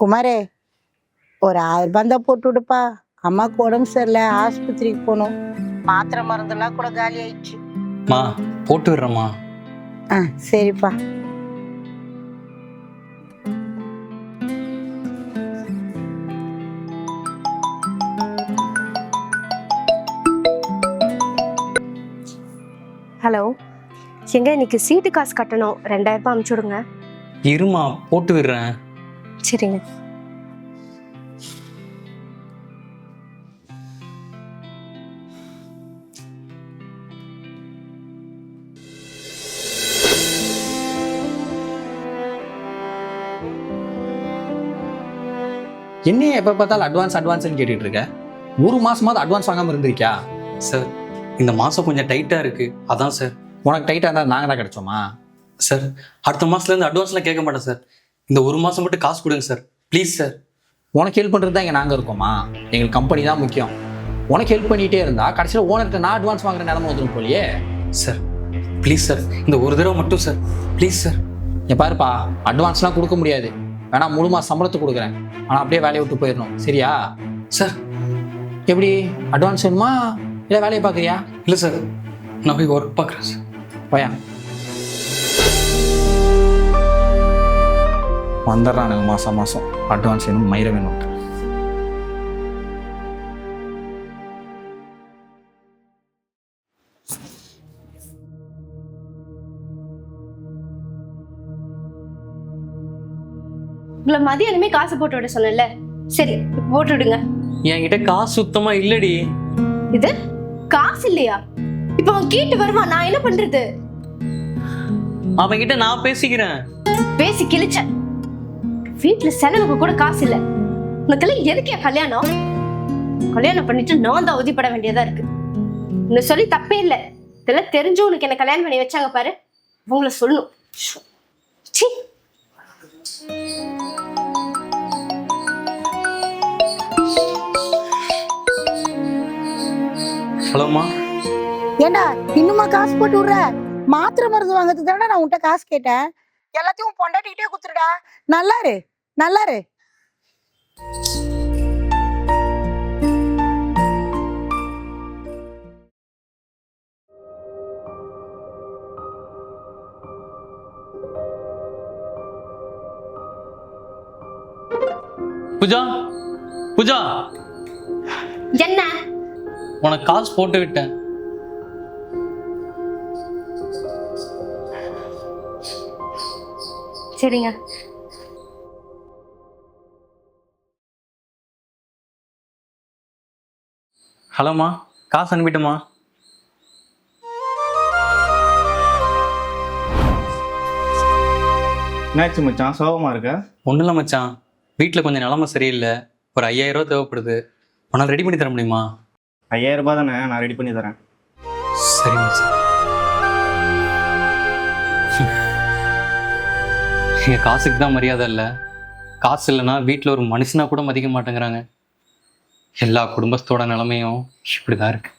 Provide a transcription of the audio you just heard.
குமாரே, ஒரு 1000 தான் போட்டு விடுப்பா. அம்மாவுக்கு உடம்பு சரியில்லை, ஆஸ்பத்திரிக்கு போகணும். மாத்திரை மருந்தெல்லாம் கூட காலி ஆயிடுச்சு. மா போட்டு விடுறேம்மா. சரிப்பா. ஹலோ, எங்க இன்னைக்கு சீட்டு காசு கட்டணும், 2000 ரூபாய் அனுப்பிச்சு விடுங்க. இருமா போட்டு விடுறேன். சரிங்க. என்ன எப்போ பார்த்தாலும் அட்வான்ஸ்ன்னு கேட்டுட்டு இருக்க? ஒரு மாசமாவது அட்வான்ஸ் வாங்காமல் இருந்திருக்கியா? சார் இந்த மாதம் கொஞ்சம் டைட்டாக இருக்குது, அதான் சார். உனக்கு டைட்டாக இருந்தால் நாங்கள் தான் கிடைச்சோமா? சார் அடுத்த மாதத்துலேருந்து அட்வான்ஸ்லாம் கேட்க மாட்டேன் சார். இந்த ஒரு மாதம் மட்டும் காசு கொடுங்க சார், ப்ளீஸ் சார். உனக்கு ஹெல்ப் பண்ணுறது தான் இங்கே நாங்கள் இருக்கோமா? எங்களுக்கு கம்பெனி தான் முக்கியம். உனக்கு ஹெல்ப் பண்ணிகிட்டே இருந்தால் கடைசியில் ஓனர்கிட்ட நான் அட்வான்ஸ் வாங்குற நிலமை வந்துடும் போலியே. சார் ப்ளீஸ் சார், இந்த ஒரு தடவை மட்டும் சார், ப்ளீஸ் சார். என் பாருப்பா, அட்வான்ஸ்லாம் கொடுக்க முடியாது. வேணா முழு மாதம் சம்பளத்தை கொடுக்குறேன், ஆனால் அப்படியே வேலையை விட்டு போயிடணும், சரியா? சார் எப்படி அட்வான்ஸ் வேணுமா இல்லை வேலையை பார்க்குறியா? இல்லை சார், நான் போய் ஒர்க் பார்க்குறேன் சார். பையன் வந்துடுறானுங்க மாதம் அட்வான்ஸ் வேணும், மயிரை வேணும். உங்களை மதியானமே காசு போட்டு விட சொன்னேன்ல, சரி போட்டு விடுங்க. என்கிட்ட காசு சுத்தமா இல்லடி. இது காசு இல்லையா? இப்ப அவன் கேட்டு வருவான், நான் என்ன பண்றது? அவன்கிட்ட நான் பேசிக்கிறேன். பேசி கிழிச்ச. வீட்டுல செலவுக்கு கூட காசு இல்ல. உனக்கெல்லாம் எதுக்கே கல்யாணம்? கல்யாணம் பண்ணிட்டு நான் தான் உதிப்பட வேண்டியதா இருக்கு. இன்னும் சொல்லி தப்பே இல்லை. இதெல்லாம் தெரிஞ்சு உனக்கு என்ன கல்யாணம் பண்ணி வச்சாங்க பாரு, உங்களை சொல்லணும். சீ. ஹலோம்மா. ஏண்டா இன்னுமா காசு போட்டு விடுற? மாத்திரை மருந்து வாங்கிறதுக்கு தானே நான் உன்கிட்ட காசு கேட்டேன். எல்லாத்தையும் பொண்டாட்டிக்கிட்டே குத்துருடா. நல்லாரு நல்லாரு. பூஜா பூஜா, என்ன? உனக்கு காசு போட்டு விட்டேன். சரிங்க. ஹலோம்மா, காசு அனுப்பிட்டேம்மா. என்னாச்சு மச்சான், சோகமாக இருக்க? ஒன்றும் இல்லை மச்சான், வீட்டில் கொஞ்சம் நிலமை சரியில்லை. ஒரு 5000 ரூபா தேவைப்படுது. உன்னால் ரெடி பண்ணி தர முடியுமா? 5000 ரூபாய் தானே, நான் ரெடி பண்ணி தரேன். சரி மச்சான். எங்கள் காசுக்கு தான் மரியாதை இல்லை. காசு இல்லைன்னா வீட்டில் ஒரு மனுஷனா கூட மதிக்க மாட்டேங்கிறாங்க. எல்லா குடும்பத்தோட நிலைமையும் இப்படி தான் இருக்கு.